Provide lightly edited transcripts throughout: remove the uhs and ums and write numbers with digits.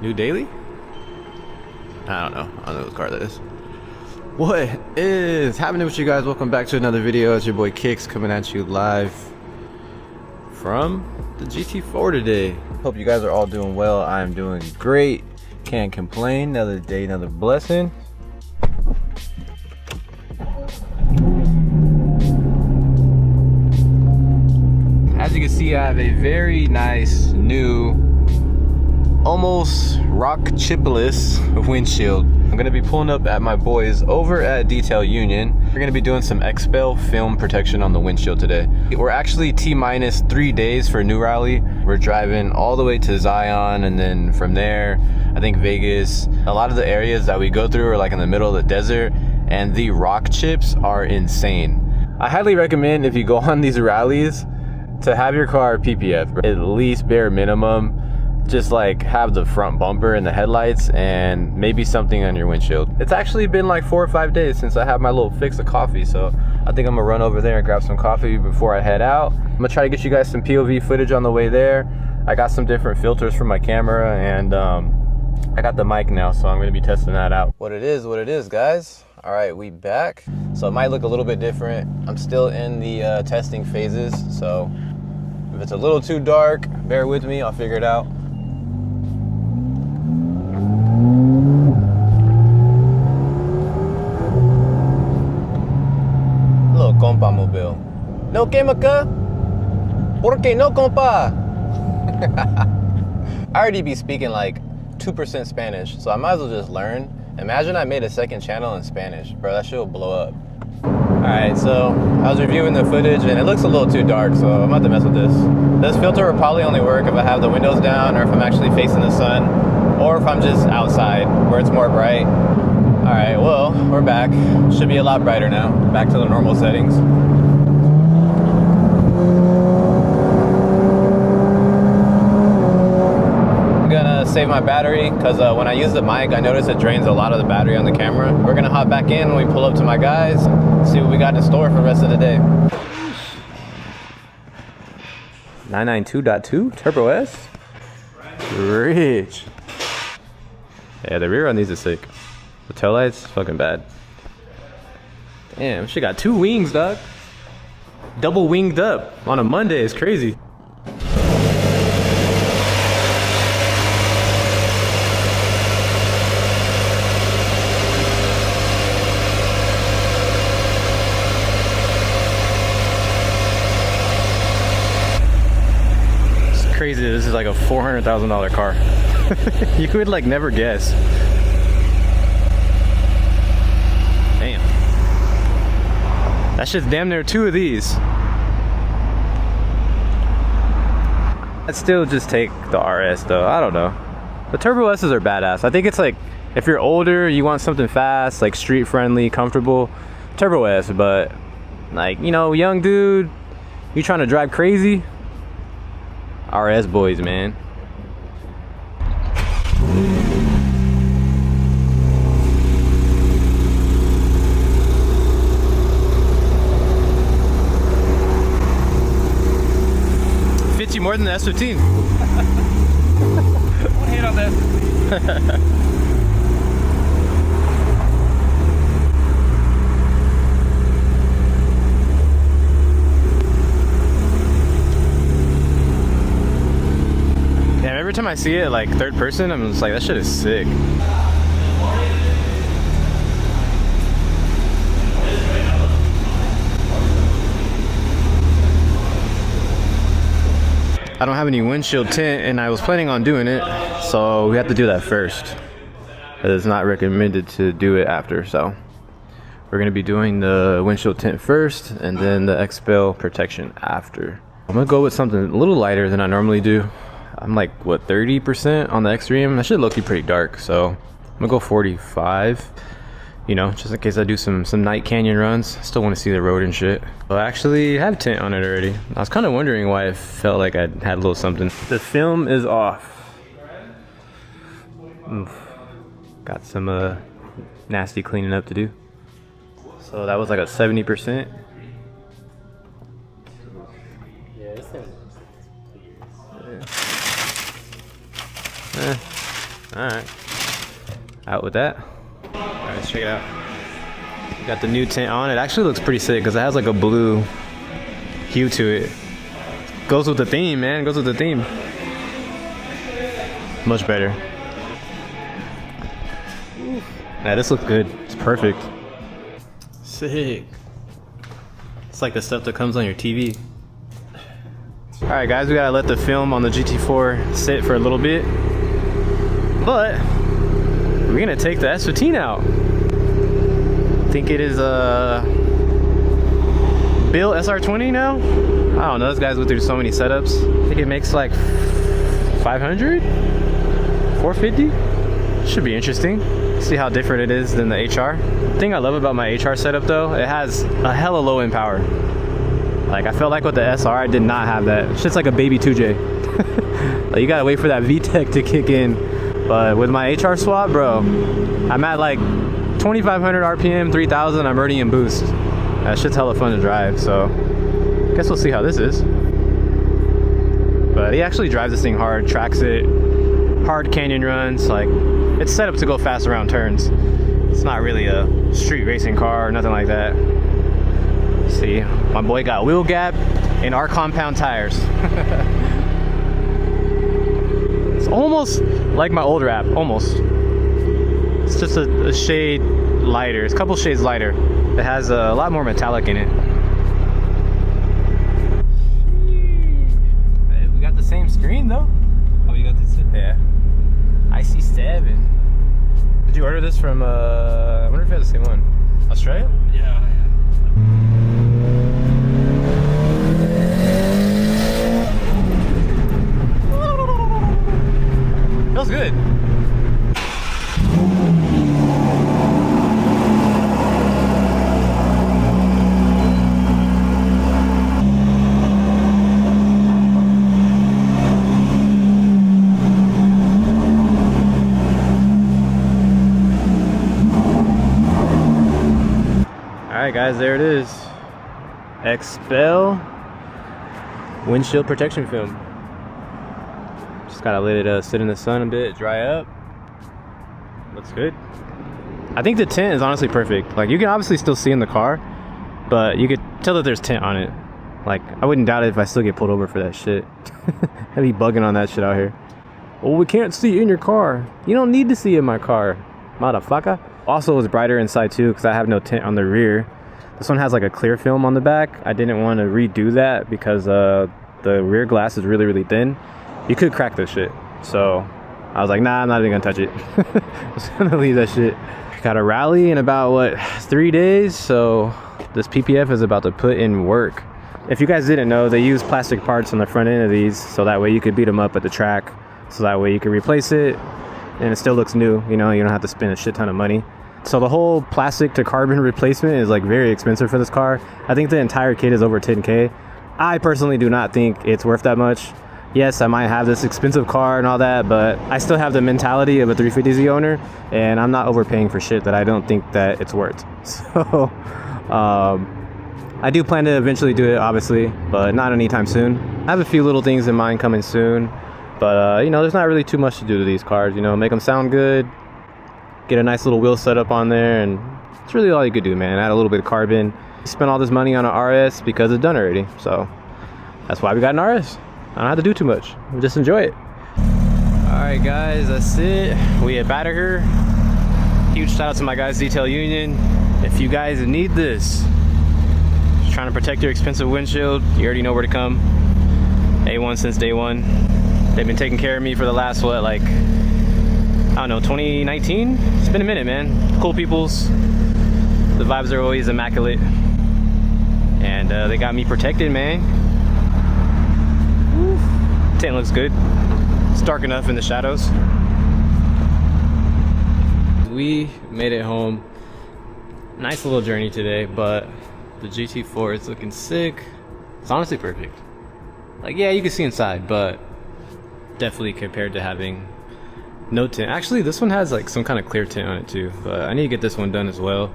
New daily? I don't know what car that is. What is happening with you guys? Welcome back to another video. It's your boy Kicks coming at you live from the GT4 today. Hope you guys are all doing well. I'm doing great. Can't complain. Another day, another blessing. As you can see, I have a very nice new, almost rock chipless windshield. I'm gonna be pulling up at my boys over at Detail Union. We're gonna be doing some Xpel film protection on the windshield today. We're actually T-minus 3 days for Nurally. We're driving all the way to Zion, and then from there, I think Vegas. A lot of the areas that we go through are like in the middle of the desert, and the rock chips are insane. I highly recommend, if you go on these rallies, to have your car PPF, at least bare minimum. Just like have the front bumper and the headlights and maybe something on your windshield. It's actually been like 4 or 5 days since I had my little fix of coffee, so I think I'm gonna run over there and grab some coffee before I head out. I'm gonna try to get you guys some POV footage on the way there. I got some different filters for my camera, and I got the mic now, so I'm gonna be testing that out. What it is, guys. All right, we back. So it might look a little bit different. I'm still in the testing phases, so if it's a little too dark, bear with me, I'll figure it out. Little compa mobile. No quemaca? ¿Por qué no, compa? I already be speaking like 2% Spanish, so I might as well just learn. Imagine I made a second channel in Spanish. Bro, that shit will blow up. Alright, so I was reviewing the footage and it looks a little too dark, so I'm about to mess with this. This filter will probably only work if I have the windows down, or if I'm actually facing the sun, or if I'm just outside where it's more bright. Alright, well, we're back. Should be a lot brighter now. Back to the normal settings. I'm gonna save my battery because when I use the mic, I notice it drains a lot of the battery on the camera. We're gonna hop back in when we pull up to my guys, see what we got in store for the rest of the day. 992.2 Turbo S? Rich. Yeah, the rear on these is sick. The taillights, fucking bad. Damn, she got 2 wings, dog. Double winged up on a Monday is crazy. Crazy, this is like a $400,000 car. You could like never guess. Damn, that's just damn near 2 of these. I'd still just take the RS though. I don't know, the Turbo S's are badass. I think it's like, if you're older, you want something fast, like street friendly, comfortable, Turbo S. But like, you know, young dude, you trying to drive crazy, RS boys, man. Fits you more than the S15. One hit on that. Every time I see it like third person, I'm just like, that shit is sick. I don't have any windshield tint, and I was planning on doing it, so we have to do that first. It's not recommended to do it after, so we're gonna be doing the windshield tint first, and then the Xpel protection after. I'm gonna go with something a little lighter than I normally do. I'm like, what, 30% on the Extreme? That should look pretty dark, so I'm gonna go 45. You know, just in case I do some night canyon runs. Still want to see the road and shit. Well, I actually have tint on it already. I was kind of wondering why I felt like I had a little something. The film is off. Oof. Got some nasty cleaning up to do. So that was like a 70%. All right, out with that. All right, let's check it out. Got the new tint on. It actually looks pretty sick because it has like a blue hue to it. Goes with the theme, man. Goes with the theme. Much better. Yeah, this looks good. It's perfect. Sick. It's like the stuff that comes on your TV. All right, guys, we gotta let the film on the GT4 sit for a little bit, but we're gonna take the S15 out. I think it is built SR20 now. I don't know. Those guys went through so many setups. I think it makes like 500, 450. Should be interesting. See how different it is than the HR. The thing I love about my HR setup though, it has a hella low end power. Like I felt like with the SR, I did not have that. It's just like a baby 2J. Like you gotta wait for that VTEC to kick in. But with my HR swap, bro, I'm at like 2,500 RPM, 3,000. I'm already in boost. That shit's hella fun to drive. So guess we'll see how this is. But he actually drives this thing hard, tracks it, hard canyon runs. Like it's set up to go fast around turns. It's not really a street racing car or nothing like that. See, my boy got wheel gap and our compound tires. It's almost like my old Rap, almost. It's just a shade lighter. It's a couple shades lighter. It has a lot more metallic in it. Hey, we got the same screen though. Oh, you got this? Yeah. IC7. Did you order this from, I wonder if it has the same one. Australia? Yeah. Feels good. Alright guys, there it is. Xpel windshield protection film. Just gotta let it sit in the sun a bit, dry up. Looks good. I think the tint is honestly perfect. Like you can obviously still see in the car, but you could tell that there's tint on it. Like I wouldn't doubt it if I still get pulled over for that shit. I'd be bugging on that shit out here. Well, we can't see in your car. You don't need to see in my car, motherfucker. Also, it's brighter inside too because I have no tint on the rear. This one has like a clear film on the back. I didn't want to redo that because the rear glass is really, really thin. You could crack this shit. So I was like, nah, I'm not even gonna touch it. I'm just gonna leave that shit. Got a rally in about, what, 3 days? So this PPF is about to put in work. If you guys didn't know, they use plastic parts on the front end of these so that way you could beat them up at the track. So that way you can replace it and it still looks new. You know, you don't have to spend a shit ton of money. So the whole plastic to carbon replacement is like very expensive for this car. I think the entire kit is over 10K. I personally do not think it's worth that much. Yes, I might have this expensive car and all that, but I still have the mentality of a 350Z owner, and I'm not overpaying for shit that I don't think that it's worth. So I do plan to eventually do it, obviously, but not anytime soon. I have a few little things in mind coming soon, but you know, there's not really too much to do to these cars. You know, make them sound good, get a nice little wheel setup on there, and it's really all you could do, man. Add a little bit of carbon. Spend all this money on an RS because it's done already, so that's why we got an RS. I don't have to do too much. Just enjoy it. All right, guys, that's it. We at Badger. Huge shout out to my guys, Detail Union. If you guys need this, just trying to protect your expensive windshield, you already know where to come. A1 since day one. They've been taking care of me for the last, what, like, I don't know, 2019? It's been a minute, man. Cool peoples. The vibes are always immaculate. And they got me protected, man. Tint looks good. It's dark enough in the shadows. We made it home. Nice little journey today, but the GT4 is looking sick. It's honestly perfect. Like, yeah, you can see inside, but definitely compared to having no tint. Actually, this one has like some kind of clear tint on it too, but I need to get this one done as well.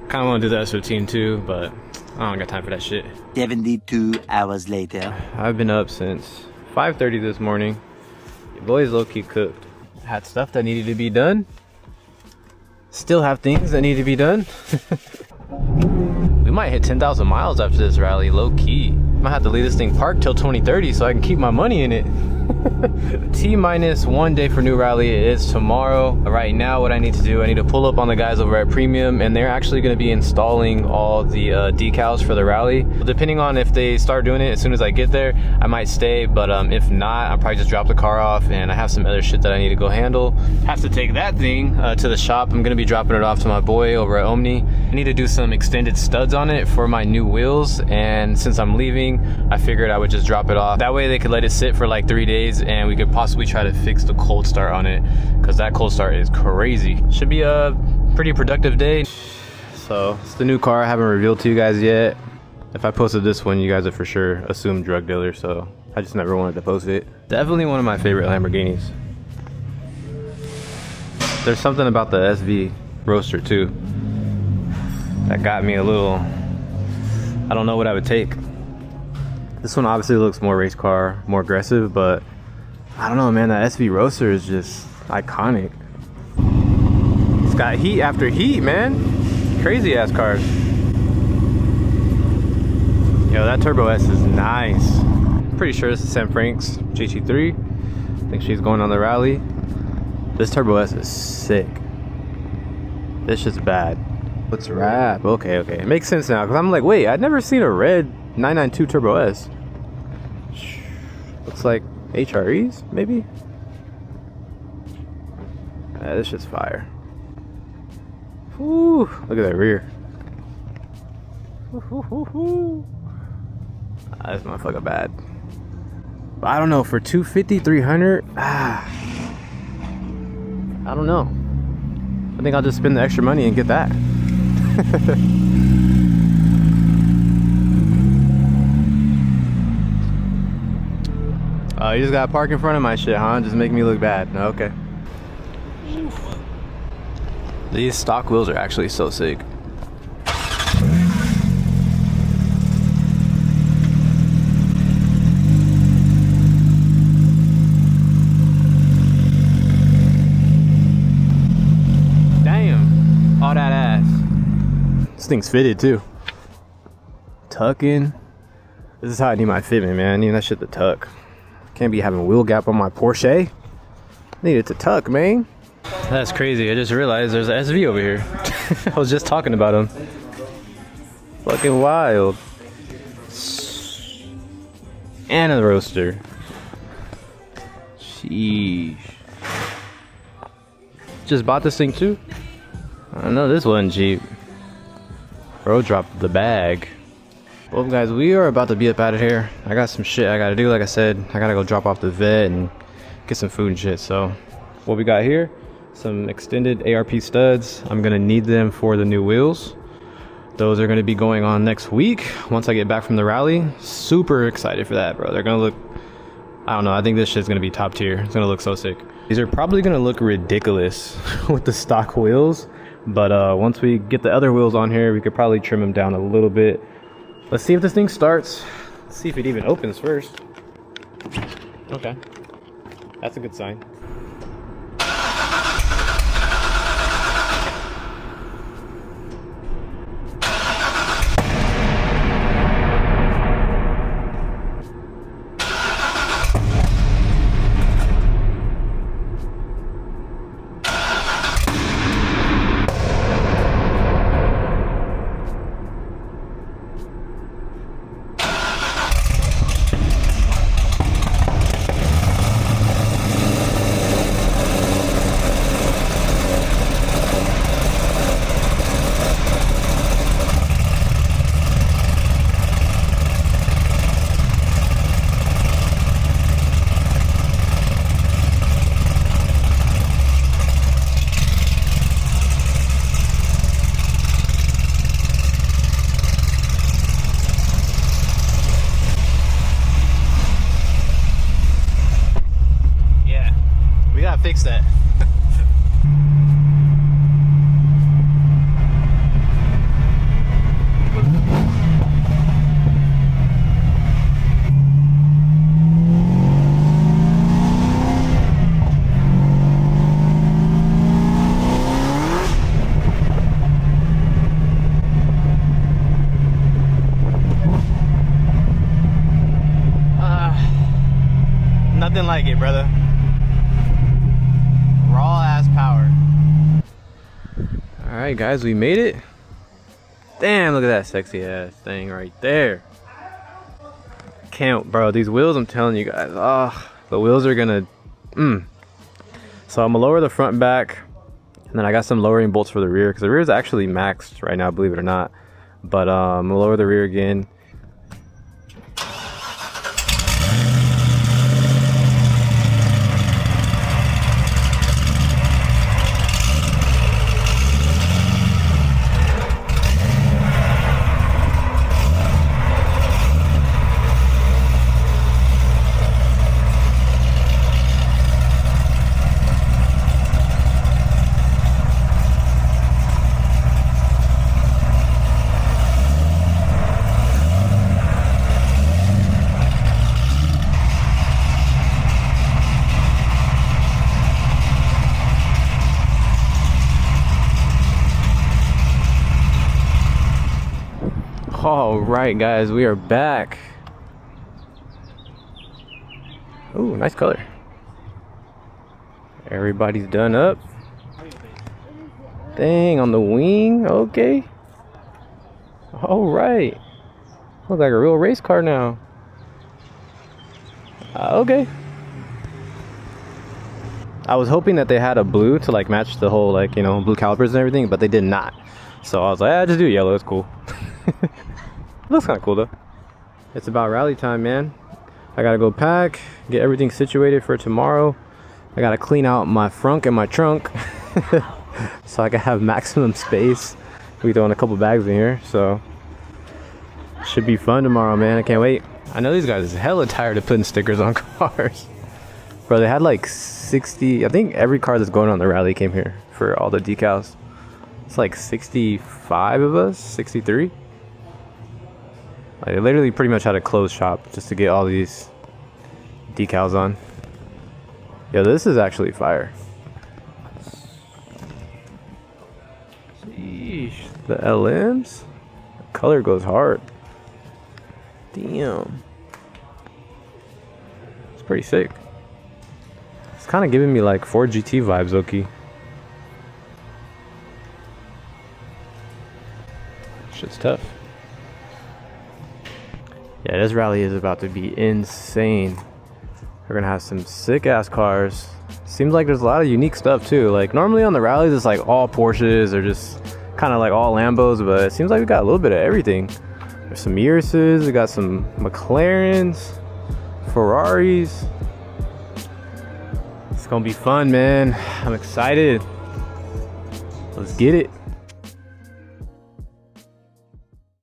Kind of want to do the S15 too, but I don't got time for that shit. 72 hours later. I've been up since 5:30 this morning. Your boy's low-key cooked. Had stuff that needed to be done. Still have things that need to be done. We might hit 10,000 miles after this rally, low key. Might have to leave this thing parked till 2030 so I can keep my money in it. T-minus 1 day for Nurally. It is tomorrow. Right now, what I need to do, I need to pull up on the guys over at Premium, and they're actually going to be installing all the decals for the rally. Depending on if they start doing it as soon as I get there, I might stay, but if not, I'll probably just drop the car off, and I have some other shit that I need to go handle. Have to take that thing to the shop. I'm going to be dropping it off to my boy over at Omni. I need to do some extended studs on it for my new wheels, and since I'm leaving, I figured I would just drop it off. That way they could let it sit for like 3 days, and we could possibly try to fix the cold start on it, because that cold start is crazy. Should be a pretty productive day. So it's the new car I haven't revealed to you guys yet. If I posted this one, you guys would for sure assume drug dealer, so I just never wanted to post it. Definitely one of my favorite Lamborghinis. There's something about the SV Roadster too that got me a little, I don't know what I would take. This one obviously looks more race car, more aggressive, but I don't know, man, that SV Roadster is just iconic. It's got heat after heat, man. Crazy ass cars. Yo, that Turbo S is nice. Pretty sure this is Sam Frank's GT3. I think she's going on the rally. This Turbo S is sick. This shit's bad. Let's wrap. Okay, okay. It makes sense now, because I'm like, wait, I'd never seen a red 992 Turbo S. Looks like HREs, maybe? Yeah, this shit's fire. Whew, look at that rear. This motherfucker bad. But I don't know, for 250, 300, I don't know. I think I'll just spend the extra money and get that. You just gotta park in front of my shit, huh? Just make me look bad. Okay. These stock wheels are actually so sick. Damn, all that ass. This thing's fitted too. Tucking. This is how I need my fitment, man. I need that shit to tuck. Can't be having wheel gap on my Porsche. I need it to tuck, man. That's crazy. I just realized there's an SV over here. I was just talking about him. Fucking wild. And a Roadster. Sheesh. Just bought this thing too? I know this wasn't cheap. Bro dropped the bag. Well guys, we are about to be up out of here. I got some shit I gotta do. Like I said, I gotta go drop off the vet and get some food and shit. So what we got here, some extended ARP studs. I'm gonna need them for the new wheels. Those are gonna be going on next week once I get back from the rally. Super excited for that, bro. They're gonna look, I don't know, I think this shit's gonna be top tier. It's gonna look so sick. These are probably gonna look ridiculous with the stock wheels, but once we get the other wheels on here, we could probably trim them down a little bit. Let's see if this thing starts. Let's see if it even opens first. Okay, that's a good sign. Fix that. raw ass power. All right, guys, we made it. Damn, look at that sexy ass thing right there. Can't, bro, these wheels, I'm telling you guys, oh, the wheels are gonna, So I'm gonna lower the front and back, and then I got some lowering bolts for the rear, because the rear is actually maxed right now, believe it or not. But I'm gonna lower the rear again. All right, guys, we are back. Ooh, nice color. Everybody's done up. Dang, on the wing, okay. All right. Looks like a real race car now. Okay. I was hoping that they had a blue to like match the whole, like, you know, blue calipers and everything, but they did not. So I was like, just do yellow, it's cool. Looks kind of cool though. It's about rally time, man. I gotta go pack, get everything situated for tomorrow. I gotta clean out my frunk and my trunk so I can have maximum space. We throwing a couple bags in here, so should be fun tomorrow, man. I can't wait. I know these guys is hella tired of putting stickers on cars. Bro, they had like 60, I think every car that's going on the rally came here for all the decals. It's like 65 of us, 63. Like, I literally pretty much had a closed shop just to get all these decals on. Yo, this is actually fire. Sheesh, the LMs, the color goes hard. Damn, it's pretty sick. It's kind of giving me like Ford GT vibes, Oki. Shit's tough. Yeah, this rally is about to be insane. We're gonna have some sick ass cars. Seems like there's a lot of unique stuff too. Like normally on the rallies it's like all Porsches or just kind of like all Lambos, but it seems like we got a little bit of everything. There's some Urus's, we got some McLarens, Ferraris. It's gonna be fun, man. I'm excited. Let's get it.